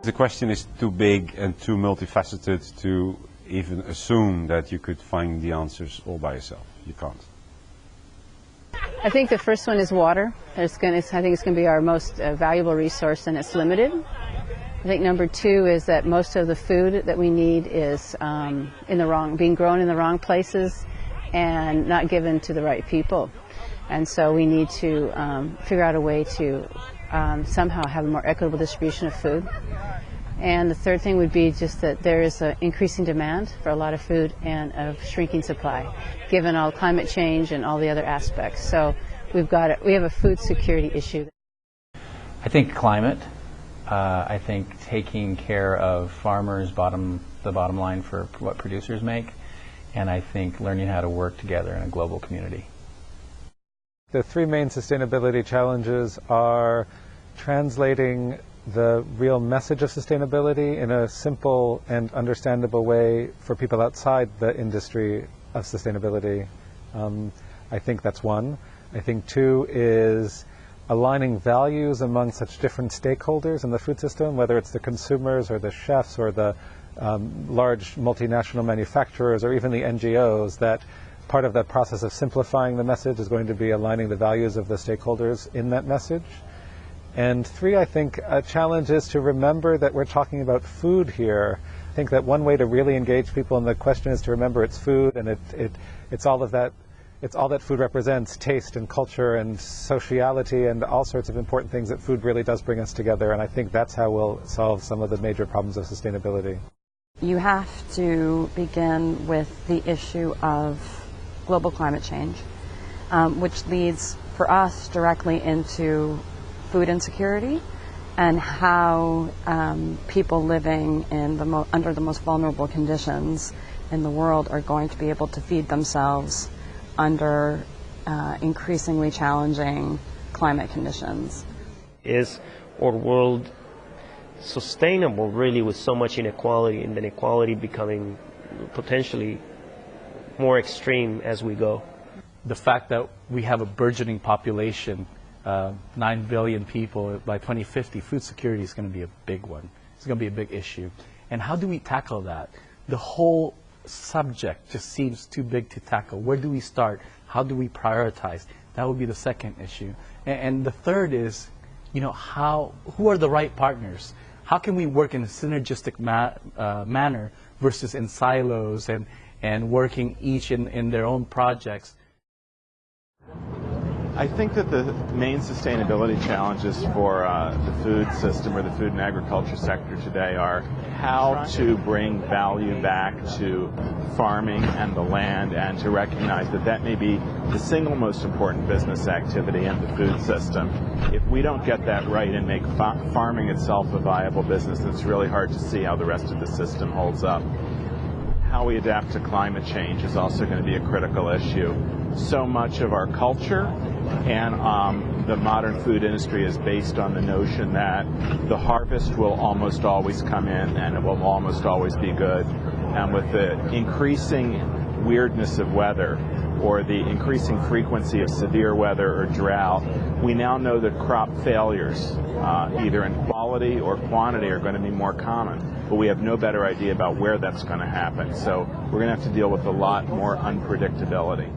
The question is too big and too multifaceted to even assume that you could find the answers all by yourself. You can't. I think the first one is water. I think it's going to be our most valuable resource, and it's limited. I think number two is that most of the food that we need is being grown in the wrong places and not given to the right people. And so we need to figure out a way to somehow have a more equitable distribution of food. And the third thing would be just that there is an increasing demand for a lot of food and a shrinking supply, given all climate change and all the other aspects. So we have a food security issue. I think climate. I think taking care of farmers, the bottom line for what producers make, and I think learning how to work together in a global community. The three main sustainability challenges are translating the real message of sustainability in a simple and understandable way for people outside the industry of sustainability. I think that's one. I think two is aligning values among such different stakeholders in the food system, whether it's the consumers or the chefs or the large multinational manufacturers or even the NGOs, that part of that process of simplifying the message is going to be aligning the values of the stakeholders in that message. And three, I think a challenge is to remember that we're talking about food here. I think that one way to really engage people in the question is to remember it's food, and it's all of that. It's all that food represents: taste and culture and sociality and all sorts of important things that food really does bring us together. And I think that's how we'll solve some of the major problems of sustainability. You have to begin with the issue of global climate change, which leads for us directly into food insecurity and how people living in under the most vulnerable conditions in the world are going to be able to feed themselves under increasingly challenging climate conditions. Is our world sustainable really with so much inequality, and inequality becoming potentially more extreme as we go? The fact that we have a burgeoning population, 9 billion people by 2050, food security is going to be a big one. It's going to be a big issue. And how do we tackle that? The whole subject just seems too big to tackle. Where do we start? How do we prioritize? That would be the second issue. And the third is, who are the right partners? How can we work in a synergistic manner versus in silos and working each in their own projects? I think that the main sustainability challenges for the food system or the food and agriculture sector today are how to bring value back to farming and the land, and to recognize that that may be the single most important business activity in the food system. If we don't get that right and make farming itself a viable business, it's really hard to see how the rest of the system holds up. How we adapt to climate change is also going to be a critical issue. So much of our culture and the modern food industry is based on the notion that the harvest will almost always come in and it will almost always be good. And with the increasing weirdness of weather, or the increasing frequency of severe weather or drought, we now know that crop failures, either in quality or quantity, are going to be more common. But we have no better idea about where that's going to happen. So we're going to have to deal with a lot more unpredictability.